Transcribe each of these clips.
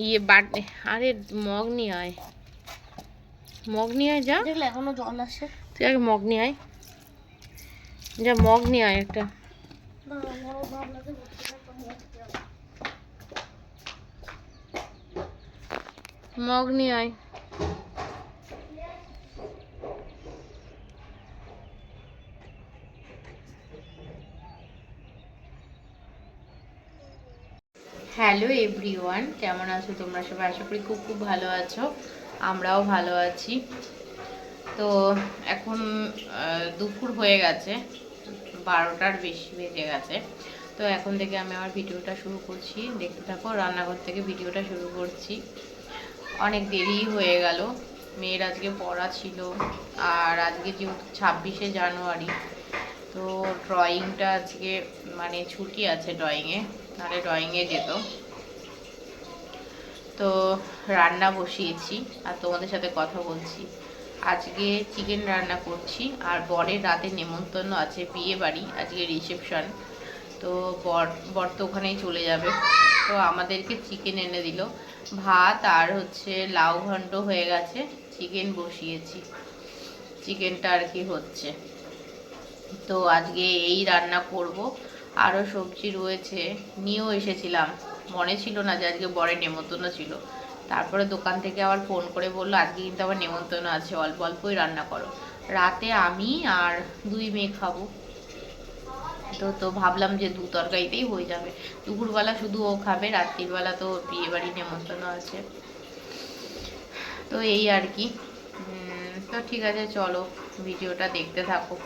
ইয়ে বাটে, আরে মগ নিয়ে আয়, মগ নিয়ে আয়, যা। দেখলে এখনো জল আসে। তুই আগে মগ নিয়ে আয়, যা মগ নিয়ে আয় একটা। মগ নিয়ে আয়। হ্যালো এভরিওয়ান, কেমন আছো তোমরা সবাই? আশা করি খুব খুব ভালো আছো, আমরাও ভালো আছি। তো এখন দুপুর হয়ে গেছে, 12টার বেশি বেজে গেছে। তো এখন থেকে আমি আমার ভিডিওটা শুরু করছি, দেখতে থাকো। রান্নাঘর থেকে ভিডিওটা শুরু করছি। অনেক দেরি হয়ে গেল, মেয়ের আজকে পড়া ছিল, আর আজকে যেহেতু 26শে জানুয়ারি, তো ড্রয়িংটা আজকে মানে ছুটি আছে ড্রয়িংয়ে, নাহলে ড্রয়িংয়ে যেত। তো রান্না বসিয়েছি আর তোমাদের সাথে কথা বলছি। আজকে চিকেন রান্না করছি, আর বরের রাতে নেমন্তন্ন আছে, বিয়ে বাড়ি, আজকে রিসেপশন। তো বর তো ওখানেই চলে যাবে, তো আমাদেরকে চিকেন এনে দিল। ভাত আর হচ্ছে লাউ ঘন্ট হয়ে গেছে, চিকেন বসিয়েছি, চিকেনটা আর কি হচ্ছে। তো আজকে এই রান্না করব। আরও সবজি রয়েছে, নিয়েও এসেছিলাম, মনে ছিল না যে আজকে বরের নেমন্তন্ন ছিল। তারপরে দোকান থেকে আবার ফোন করে বললো আজকে কিন্তু আবার নেমন্তন্ন আছে, অল্প অল্পই রান্না করো। রাতে আমি আর দুই মেয়ে খাবো, তো ভাবলাম যে দু তরকারিতেই হয়ে যাবে। দুপুরবেলা শুধু ও খাবে, রাত্রিবেলা তো বিয়ে বাড়ি নেমন্তন্ন আছে। তো এই আর কি। তো ঠিক আছে, চলো ভিডিওটা দেখতে থাকো।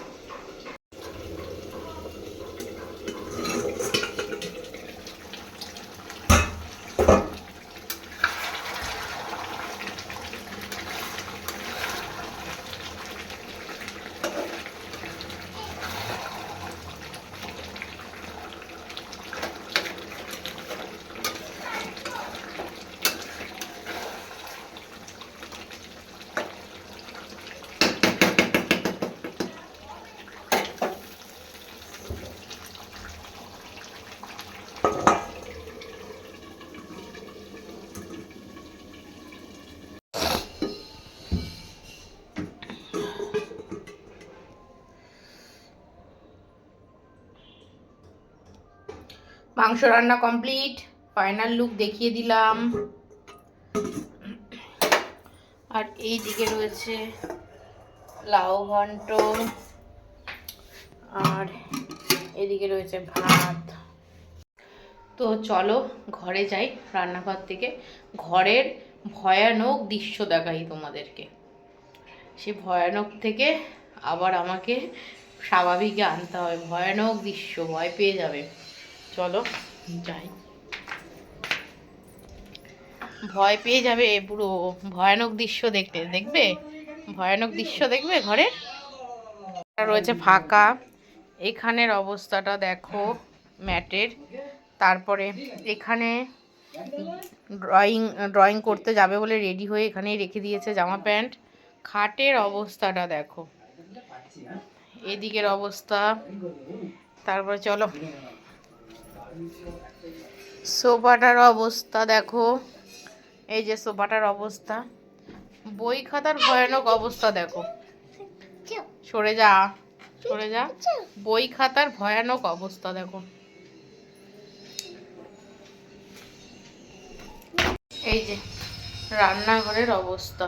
মাংস রান্না কমপ্লিট, ফাইনাল লুক দেখিয়ে দিলাম। আর এই দিকে রয়েছে লাউ ঘন্ট, আর এদিকে রয়েছে ভাত। তো চলো ঘরে যাই, রান্নাঘর থেকে ঘরের ভয়ানক দৃশ্য দেখাই তোমাদেরকে। সে ভয়ানক থেকে আবার আমাকে স্বাভাবিকে আনতে হবে। ভয়ানক দৃশ্য, ভয় পেয়ে যাবে। চলো যাই, ভয় পেয়ে যাবে পুরো। ভয়ানক দৃশ্য দেখবে, ভয়ানক দৃশ্য দেখবে ঘরের। রয়েছে ফাঁকা, এখানের অবস্থাটা দেখো ম্যাটের। তারপরে এখানে ড্রয়িং করতে যাবে বলে রেডি হয়ে এখানেই রেখে দিয়েছে জামা প্যান্ট। খাটের অবস্থাটা দেখো, এদিকের অবস্থা। তারপরে চলো সোফাটার অবস্থা দেখো, এই যে সোফাটার অবস্থা। বই খাতার ভয়ানক অবস্থা দেখো, সরে যা সরে যা। বই খাতার ভয়ানক অবস্থা দেখো। এই যে রান্নাঘরের অবস্থা,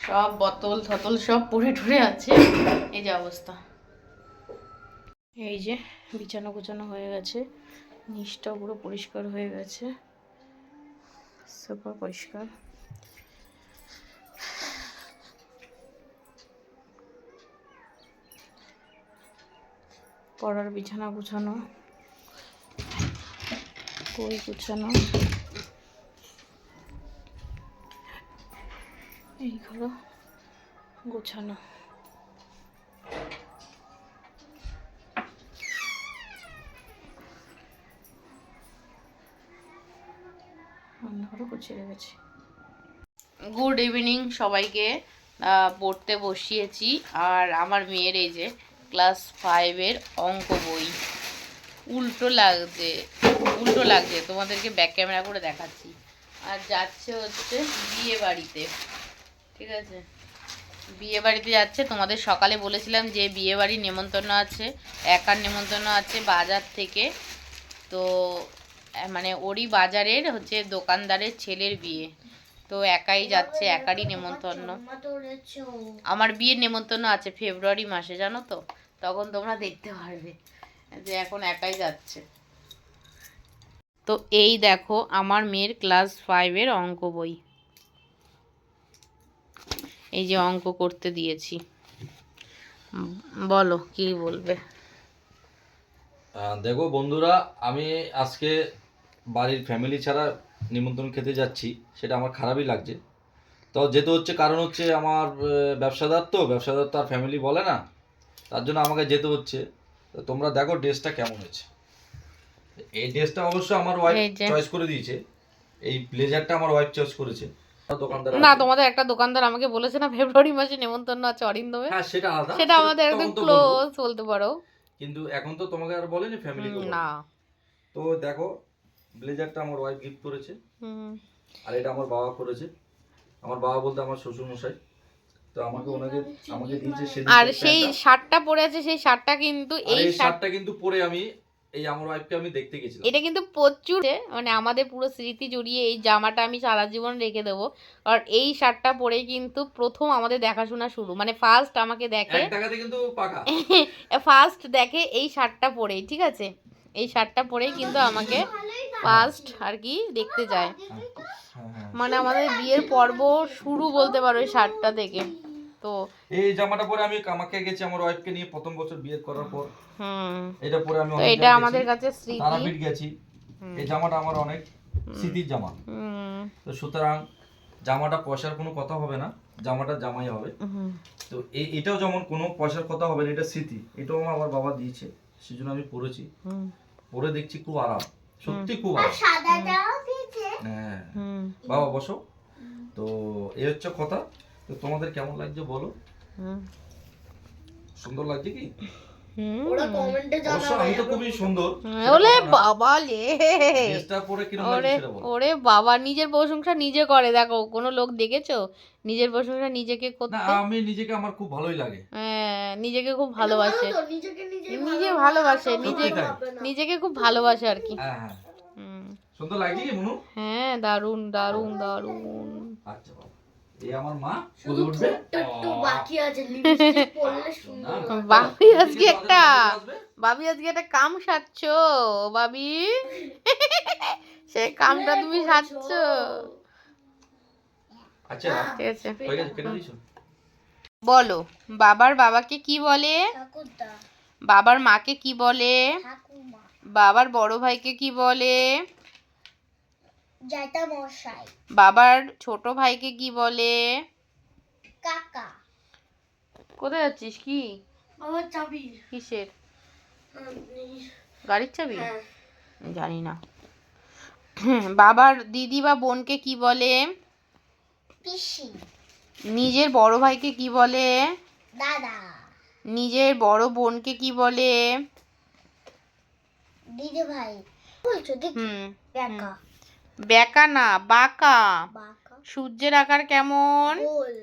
সব বোতল থতল সব পড়ে টরে আছে, এই যে অবস্থা। এই যে বিছানা গোছানো হয়ে গেছে, নিচটা পুরো পরিষ্কার হয়ে গেছে, সোফা পরিষ্কার। পড়ার বিছানা গুছানো, বই গুছানো, এইগুলো গোছানো। রান্নাঘরও গুছিয়ে রেখেছি। গুড ইভিনিং সবাইকে। পড়তে বসিয়েছি, আর আমার মেয়ের এই যে ক্লাস 5-এর অঙ্ক বই। উল্টো লাগছে তোমাদেরকে ব্যাক ক্যামেরা করে দেখাচ্ছি। আর যাচ্ছে হচ্ছে বিয়ে বাড়িতে, ঠিক আছে, বিয়ে বাড়িতে যাচ্ছে। তোমাদের সকালে বলেছিলাম যে বিয়ে বাড়ির নেমন্তন্ন আছে, একার নেমন্তন্ন আছে বাজার থেকে। তো মানে ওরই বাজারের হচ্ছে দোকানদারের ছেলের বিয়ে, তো একাই যাচ্ছে, একারই নেমন্তন্ন। আমার বিয়ের নেমন্তন্ন আছে ফেব্রুয়ারি মাসে, জানো তো, তখন তোমরা দেখতে পারবে যে এখন একাই যাচ্ছে। তো এই দেখো আমার মেয়ের ক্লাস 5-এর অঙ্ক বই, এই যে অঙ্ক করতে দিয়েছি। বলো কি বলবে। দেখো বন্ধুরা, আমি আজকে বাড়ির ফ্যামিলি ছাড়া নিমন্ত্রণ খেতে যাচ্ছি, সেটা আমার খারাপই লাগছে। তো যেতে হচ্ছে, কারণ হচ্ছে আমার ব্যবসাদার তো আর ফ্যামিলি বলে না, তার জন্য আমাকে যেতে হচ্ছে। তো তোমরা দেখো ড্রেসটা কেমন হয়েছে। এই ড্রেসটা অবশ্য আমার ওয়াইফ চয়েস করে দিয়েছে, এই ব্লেজারটা আমার ওয়াইফ চয়েস করেছে। দোকানদার না, তোমাদের একটা দোকানদার আমাকে বলেছে না ফেব্রুয়ারি মাসে নেমন্তন্ন আছে অরিন্দমে, হ্যাঁ সেটা আলাদা, সেটা আমাদের একদম ক্লোজ বলতে পারো, কিন্তু এখন তো তোমাকে আর বলেনি ফ্যামিলি না। তো দেখো ব্লেজারটা আমার ওয়াইফ গিফট করেছে, আর এটা আমার বাবা করেছে। আমার বাবা বলতে আমার শ্বশুর মশাই। তো আমাকে দিয়েছে সেদিন। আর সেই শার্টটা পরে আছে, সেই শার্টটা কিন্তু এই শার্টটা কিন্তু পরে আমি এই আমার ওয়াইফকে আমি দেখতে গেছিলাম। এটা কিন্তু প্রচুর মানে আমাদের পুরো স্মৃতি জড়িয়ে এই জামাটা আমি সারা জীবন রেখে দেবো। আর এই শার্টটা পরে কিন্তু প্রথম আমাদের দেখাশোনা শুরু, মানে ফার্স্ট আমাকে দেখে, এক টাকাতে কিন্তু পাকা ফার্স্ট দেখে এই শার্টটা পরেই, ঠিক আছে, এই শার্টটা পরেই কিন্তু আমাকে ফার্স্ট আর কি দেখতে যায়। মানে আমাদের বিয়ের পর্ব শুরু বলতে পারো এই শার্টটা থেকে। তো এই জামাটা পরে আমি কামাখ্যা গেছি আমার ওয়াইফকে নিয়ে প্রথম বছর বিয়ে করার পর। এটা পরে আমি এটা আমাদের কাছে স্মৃতি, তারাপীঠ গেছি। এই জামাটা আমার অনেক স্মৃতির জামা। তো সুতরাং জামাটা পয়সার কোনো কথা হবে না, জামাটা জামাই হবে। তো এটাও যেমন কোনো পয়সার কথা হবে না, এটা স্মৃতি। এটাও আমার বাবা দিয়েছে, সেজন্য আমি পরেছি। পরে দেখছি খুব আরাম, সত্যি খুব আরাম। হ্যাঁ বাবা বসো। তো এই হচ্ছে কথা। তো তোমাদের কেমন লাগছে বলো, সুন্দর লাগছে কি? ওরা কমেন্টে জানাবে। আমি তো খুবই সুন্দর। ওরে বাবা লে, ড্রেসটা পরে কিরকম লাগছে সেটা বলো। ওরে বাবা, নিজের প্রশংসা নিজে করে, দেখো কোনো লোক দেখেছো নিজের প্রশংসা নিজেকে করতে? না, আমি নিজেকে আমার খুব ভালোই লাগে। হ্যাঁ, নিজেকে খুব ভালোবাসে, নিজে ভালোবাসে, নিজেকে খুব ভালোবাসে আর কি। হ্যাঁ হ্যাঁ, সুন্দর লাগছে কি মনু? হ্যাঁ, দারুন দারুন দারুন। আচ্ছা বাবা, এই আমার মা বলে উঠবে একটু বাকি আছে, লিপস্টিক পরলে সুন্দর। বাবি আজকে একটা কাম সারছো বাবি, সেই কামটা তুমি সারছো। আচ্ছা ঠিক আছে, হয়ে গেছে, কেটে দিছো। বলো বাবার বাবাকে কি বলে, বাবার মাকে কি বলে, বাবার বড় ভাইকে কি বলে, জ্যাঠামশাই, বাবার ছোট ভাইকে কি বলে, কাকা। কোথায় যাচ্ছিস? কি আমার চাবি? কিসের? গাড়ির চাবি? হ্যাঁ। জানি না। বাবার দিদি বা বোনকে কি বলে, পিসি। নিজের বড় ভাইকে কি বলে, দাদা। নিজের বড় বোনকে কি বলে, দিদি ভাই। বলছো দেখি। বেকা। বেকা না, বাঁকা। বাঁকা। সূর্যের আকার কেমন? গোল।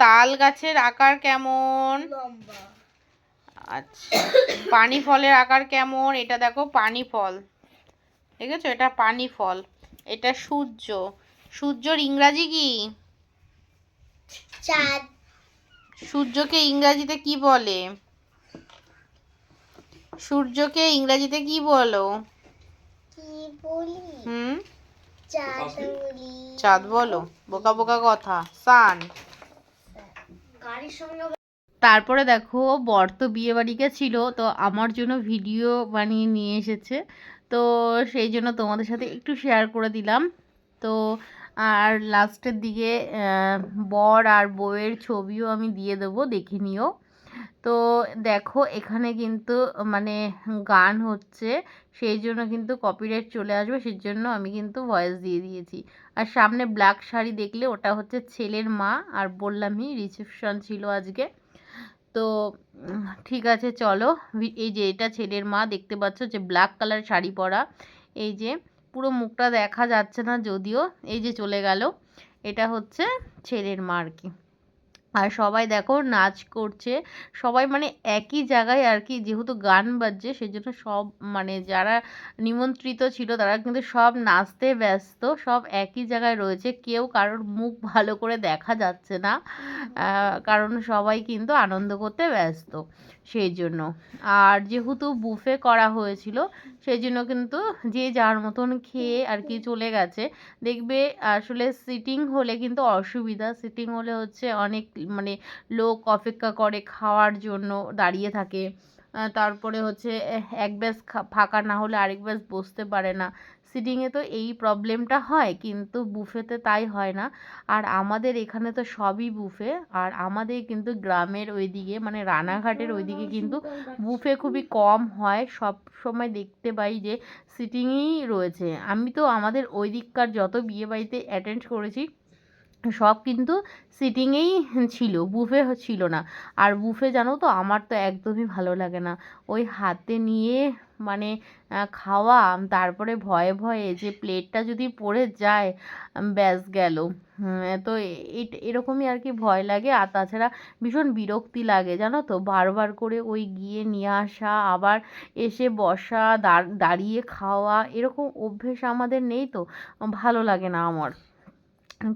তাল গাছের আকার কেমন? লম্বা। আচ্ছা, পানি ফলের আকার কেমন? এটা দেখো পানি ফল, দেখেছো, এটা পানি ফল। এটা সূর্য, সূর্যর ইংরাজি কি? চাঁদ। সূর্যকে ইংরাজিতে কি বলে? সূর্যকে ইংরাজিতে কি বলো? কি বলি? চাঁদ বলি। চাঁদ বলো, বোকা বোকা কথা। সান। গাড়ির সঙ্গে। তারপরে দেখো বর তো বিয়ে বাড়ি গেছিল, তো আমার জন্য ভিডিও বানিয়ে নিয়ে এসেছে, তো সেই জন্য তোমাদের সাথে একটু শেয়ার করে দিলাম। তো আর লাস্টের দিকে বর আর বউয়ের ছবিও আমি দিয়ে দেবো, দেখে নিও। তো দেখো এখানে কিন্তু মানে গান হচ্ছে, সেই জন্য কিন্তু কপিরাইট চলে আসবে, সেই জন্য আমি কিন্তু ভয়েস দিয়ে দিয়েছি। আর সামনে ব্ল্যাক শাড়ি দেখলে ওটা হচ্ছে ছেলের মা, আর বললামই রিসেপশন ছিল আজকে। তো ঠিক আছে চলো, এই যে এটা ছেলের মা, দেখতে পাচ্ছ যে ব্ল্যাক কালার শাড়ি পরা, এই যে পুরো মুখটা দেখা যাচ্ছে না যদিও, এই যে চলে গেল, এটা হচ্ছে ছেলের মা আর কি। আর সবাই দেখো নাচ করছে, সবাই মানে একই জায়গায় আর কি, যেহেতু গান বাজছে সেজন্য সব মানে যারা নিমন্ত্রিত ছিল তারা কিন্তু সব নাচতে ব্যস্ত, সব একই জায়গায় রয়েছে, কেউ কারোর মুখ ভালো করে দেখা যাচ্ছে না, কারণ সবাই কিন্তু আনন্দ করতে ব্যস্ত সেই জন্য। আর যেহেতু বুফে করা হয়েছিল সেই জন্য কিন্তু যে যার মতন খেয়ে আর কি চলে গেছে। দেখবে আসলে সিটিং হলে কিন্তু অসুবিধা, সিটিং হলে হচ্ছে অনেক মানে লোক অপেক্ষা করে খাওয়ার জন্য, দাঁড়িয়ে থাকে, তারপরে হচ্ছে এক ব্যাচ ফাঁকা না হলে আরেক ব্যাচ বসতে পারে না। সিটিংয়ে তো এই প্রবলেমটা হয়, কিন্তু বুফেতে তাই হয় না। আর আমাদের এখানে তো সবই বুফে, আর আমাদের কিন্তু গ্রামের ওইদিকে মানে রানাঘাটের ওইদিকে কিন্তু বুফে খুবই কম হয়, সব সময় দেখতে পাই যে সিটিংই রয়েছে। আমি তো আমাদের ওই দিককার যত বিয়েবাড়িতে অ্যাটেন্ড করেছি সব কিন্তু সিটিংয়েই ছিল, বুফে ছিল না। আর বুফে জানো তো আমার তো একদমই ভালো লাগে না, ওই হাতে নিয়ে মানে খাওয়া, তারপরে ভয়ে ভয়ে যে প্লেটটা যদি পড়ে যায় ব্যাস গেল। তো এরকমই আর কি ভয় লাগে। আর তাছাড়া ভীষণ বিরক্তি লাগে জানো তো, বারবার করে ওই গিয়ে নিয়ে আসা, আবার এসে বসা, দাঁড়িয়ে খাওয়া, এরকম অভ্যেস আমাদের নেই, তো ভালো লাগে না আমার।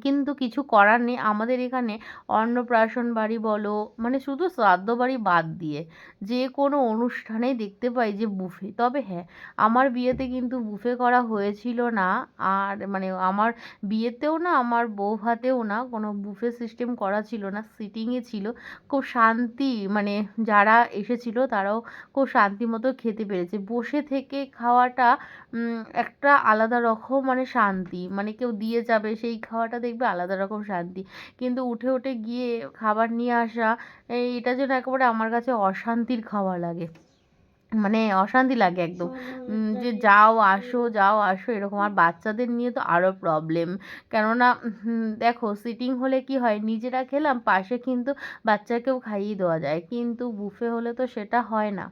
কিন্তু কিছু করার নেই, আমাদের এখানে অন্নপ্রাশন বাড়ি বলো মানে শুধু শ্রাদ্ধ বাড়ি বাদ দিয়ে যে কোনো অনুষ্ঠানেই দেখতে পাই যে বুফে। তবে হ্যাঁ, আমার বিয়েতে কিন্তু বুফে করা হয়েছিল না, আর মানে আমার বিয়েতেও না, আমার বউ ভাতেও না, কোনো বুফে সিস্টেম করা ছিল না, সিটিংয়ে ছিল। খুব শান্তি, মানে যারা এসেছিল তারাও খুব শান্তি মতো খেতে পেরেছে। বসে থেকে খাওয়াটা একটা আলাদা রকম মানে শান্তি, মানে কেউ দিয়ে যাবে সেই খাওয়াটা দেখবে আলাদা রকম শান্তি। কিন্তু উঠে উঠে গিয়ে খাবার নিয়ে আসা, এটা যেন একেবারে আমার কাছে অশান্তির খাওয়া লাগে, মানে অশান্তি লাগে একদম, যে যাও আসো যাও আসো এরকম। আর বাচ্চাদের নিয়ে তো আরও প্রবলেম, কেননা দেখো সিটিং হলে কি হয়, নিজেরা খেলাম, পাশে কিন্তু বাচ্চাকেও খাইয়ে দেওয়া যায়, কিন্তু বুফে হলে তো সেটা হয় না।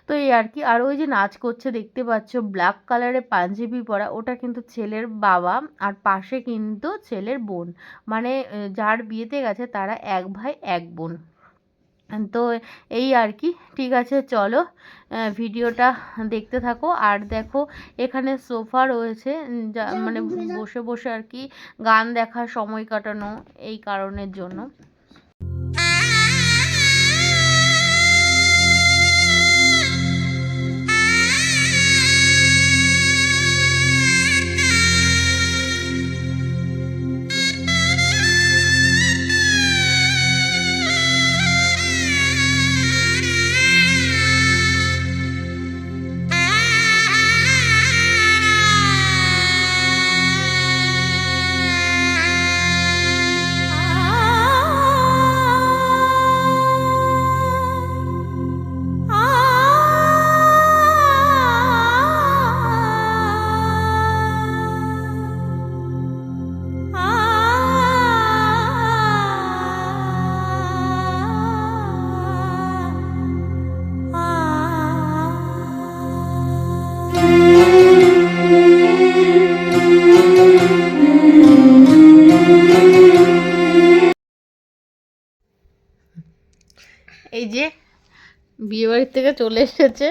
তো এই আর কি। আর ওই যে নাচ করছে দেখতে পাচ্ছ, ব্ল্যাক কালারের পাঞ্জাবি পরা, ওটা কিন্তু ছেলের বাবা, আর পাশে কিন্তু ছেলের বোন, মানে যার বিয়েতে গেছে তারা এক ভাই এক বোন। তো এই আর কি। ঠিক আছে চলো ভিডিওটা দেখতে থাকো। আর দেখো এখানে সোফা রয়েছে, যা মানে বসে বসে আর কি গান দেখা, সময় কাটানো, এই কারণের জন্য। এই যে বিয়েবাড়ির থেকে চলে এসেছে,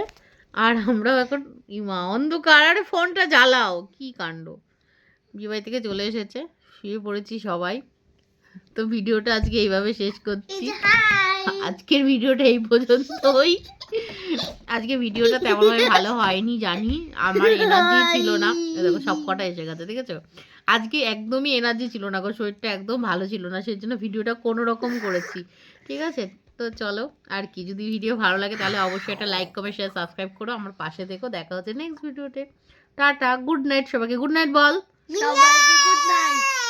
আর আমরাও এখন ইমা অন্ধকার, আরে ফোনটা জ্বালাও, কি কাণ্ড। বিয়েবাড়ি থেকে চলে এসেছে, শুয়ে পড়েছি সবাই। তো ভিডিওটা আজকে এইভাবে শেষ করছি, আজকের ভিডিওটা এই পর্যন্তই। আজকে ভিডিওটা তেমনভাবে ভালো হয়নি জানি, আমার এনার্জি ছিল না, দেখো সব কটা এসে গেছে দেখেছো। আজকে একদমই এনার্জি ছিল না গো, শরীরটা একদম ভালো ছিল না, সেই জন্য ভিডিওটা কোনো রকম করেছি। ঠিক আছে, তো চলো আর কি, যদি ভিডিও ভালো লাগে তাহলে অবশ্যই একটা লাইক কমেন্ট শেয়ার সাবস্ক্রাইব করো, আমার পাশে থেকো। দেখা হচ্ছে নেক্সট ভিডিওতে। টাটা, গুড নাইট সবাইকে, গুড নাইট বল সবাইকে গুড নাইট।